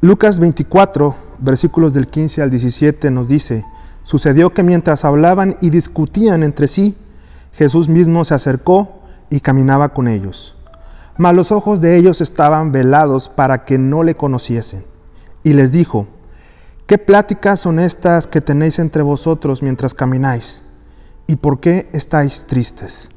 Lucas 24, versículos del 15 al 17 nos dice: sucedió que mientras hablaban y discutían entre sí, Jesús mismo se acercó y caminaba con ellos. Mas los ojos de ellos estaban velados para que no le conociesen. Y les dijo: ¿qué pláticas son estas que tenéis entre vosotros mientras camináis? ¿Y por qué estáis tristes?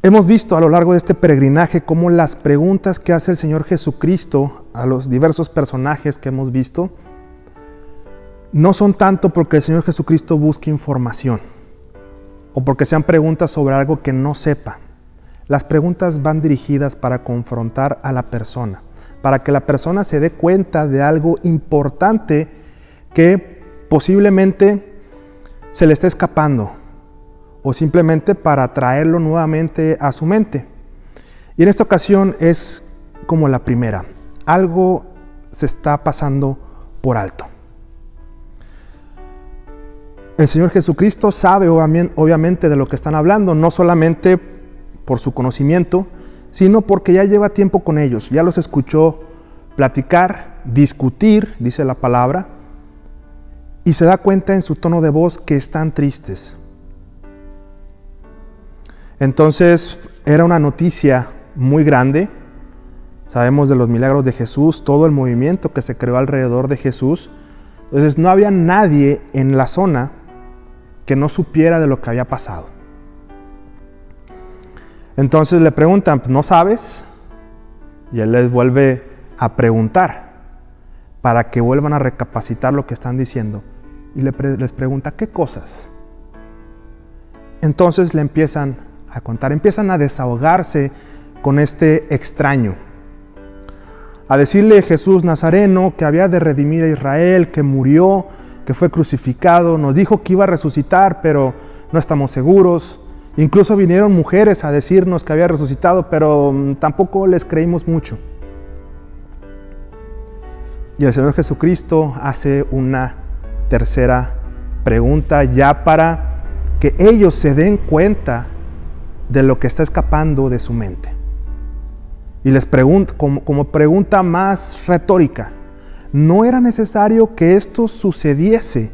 Hemos visto a lo largo de este peregrinaje cómo las preguntas que hace el Señor Jesucristo a los diversos personajes que hemos visto no son tanto porque el Señor Jesucristo busque información o porque sean preguntas sobre algo que no sepa. Las preguntas van dirigidas para confrontar a la persona, para que la persona se dé cuenta de algo importante que posiblemente se le esté escapando, o simplemente para traerlo nuevamente a su mente. Y en esta ocasión es como la primera: algo se está pasando por alto. El Señor Jesucristo sabe obviamente de lo que están hablando, no solamente por su conocimiento, sino porque ya lleva tiempo con ellos, ya los escuchó platicar, discutir, dice la palabra, y se da cuenta en su tono de voz que están tristes. Entonces era una noticia muy grande. Sabemos de los milagros de Jesús, todo el movimiento que se creó alrededor de Jesús. Entonces no había nadie en la zona que no supiera de lo que había pasado. Entonces le preguntan: ¿no sabes? Y él les vuelve a preguntar para que vuelvan a recapacitar lo que están diciendo. Y les pregunta: ¿qué cosas? Entonces le empiezan a contar, empiezan a desahogarse con este extraño, a decirle: Jesús Nazareno, que había de redimir a Israel, que murió, que fue crucificado, nos dijo que iba a resucitar, pero no estamos seguros. Incluso vinieron mujeres a decirnos que había resucitado, pero tampoco les creímos mucho. Y el Señor Jesucristo hace una tercera pregunta, ya para que ellos se den cuenta de lo que está escapando de su mente. Y les pregunta, como pregunta más retórica: ¿no era necesario que esto sucediese?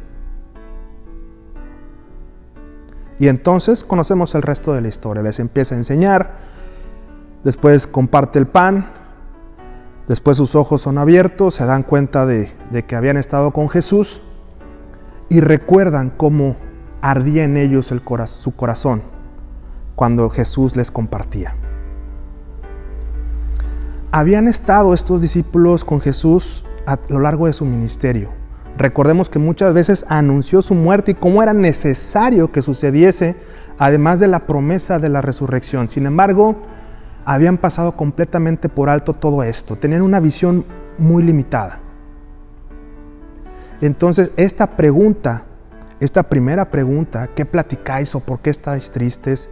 Y entonces conocemos el resto de la historia. Les empieza a enseñar, después comparte el pan, después sus ojos son abiertos, se dan cuenta de que habían estado con Jesús y recuerdan cómo ardía en ellos su corazón cuando Jesús les compartía. Habían estado estos discípulos con Jesús a lo largo de su ministerio. Recordemos que muchas veces anunció su muerte y cómo era necesario que sucediese, además de la promesa de la resurrección. Sin embargo, habían pasado completamente por alto todo esto. Tenían una visión muy limitada. Entonces, esta primera pregunta, ¿qué platicáis o por qué estáis tristes?,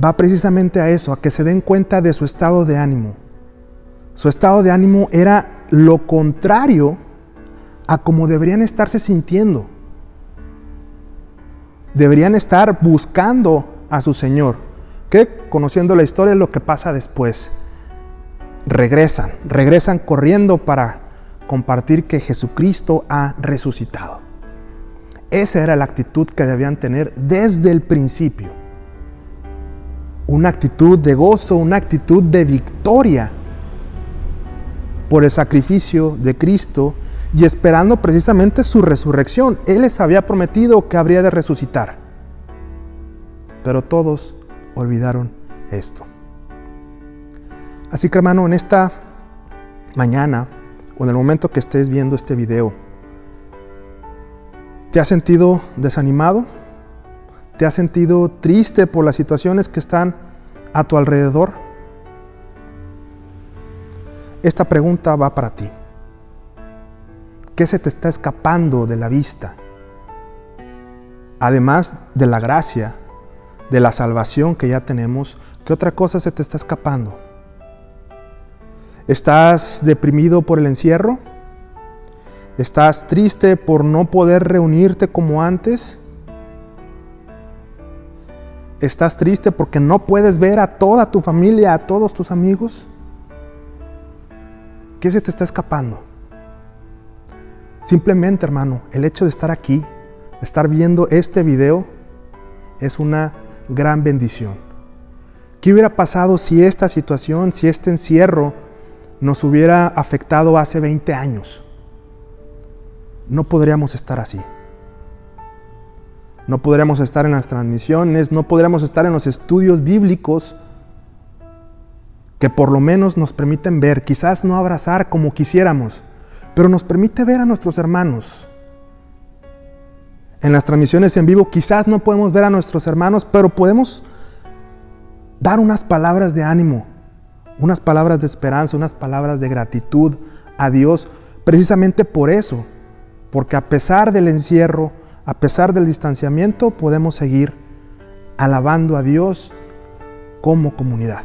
va precisamente a eso, a que se den cuenta de su estado de ánimo. Su estado de ánimo era lo contrario a como deberían estarse sintiendo. Deberían estar buscando a su Señor, que, conociendo la historia, es lo que pasa después. Regresan corriendo para compartir que Jesucristo ha resucitado. Esa era la actitud que debían tener desde el principio. Una actitud de gozo, una actitud de victoria por el sacrificio de Cristo y esperando precisamente su resurrección. Él les había prometido que habría de resucitar. Pero todos olvidaron esto. Así que, hermano, en esta mañana o en el momento que estés viendo este video, ¿te has sentido desanimado? ¿Te has sentido triste por las situaciones que están a tu alrededor? Esta pregunta va para ti. ¿Qué se te está escapando de la vista? Además de la gracia, de la salvación que ya tenemos, ¿qué otra cosa se te está escapando? ¿Estás deprimido por el encierro? ¿Estás triste por no poder reunirte como antes? ¿Estás triste porque no puedes ver a toda tu familia, a todos tus amigos? ¿Qué se te está escapando? Simplemente, hermano, el hecho de estar aquí, de estar viendo este video, es una gran bendición. ¿Qué hubiera pasado si esta situación, si este encierro nos hubiera afectado hace 20 años? No podríamos estar así. No podríamos estar en las transmisiones, no podríamos estar en los estudios bíblicos que por lo menos nos permiten ver, quizás no abrazar como quisiéramos, pero nos permite ver a nuestros hermanos. En las transmisiones en vivo quizás no podemos ver a nuestros hermanos, pero podemos dar unas palabras de ánimo, unas palabras de esperanza, unas palabras de gratitud a Dios, precisamente por eso, porque a pesar del encierro, a pesar del distanciamiento, podemos seguir alabando a Dios como comunidad.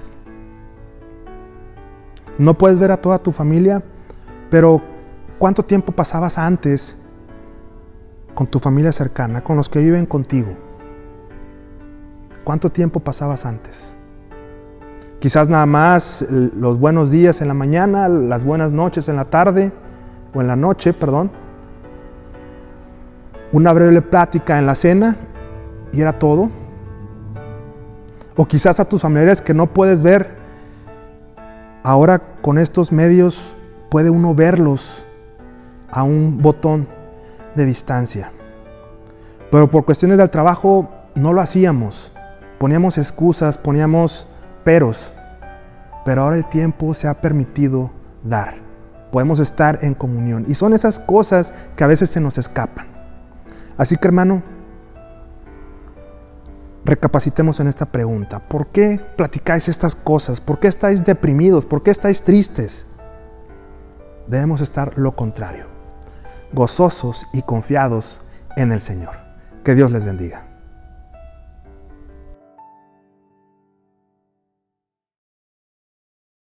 No puedes ver a toda tu familia, pero ¿cuánto tiempo pasabas antes con tu familia cercana, con los que viven contigo? ¿Cuánto tiempo pasabas antes? Quizás nada más los buenos días en la mañana, las buenas noches en la tarde, o en la noche, perdón. Una breve plática en la cena y era todo. O quizás a tus familiares que no puedes ver, ahora con estos medios puede uno verlos a un botón de distancia. Pero por cuestiones del trabajo no lo hacíamos. Poníamos excusas, poníamos peros. Pero ahora el tiempo se ha permitido dar. Podemos estar en comunión. Y son esas cosas que a veces se nos escapan. Así que, hermano, recapacitemos en esta pregunta. ¿Por qué platicáis estas cosas? ¿Por qué estáis deprimidos? ¿Por qué estáis tristes? Debemos estar lo contrario, gozosos y confiados en el Señor. Que Dios les bendiga.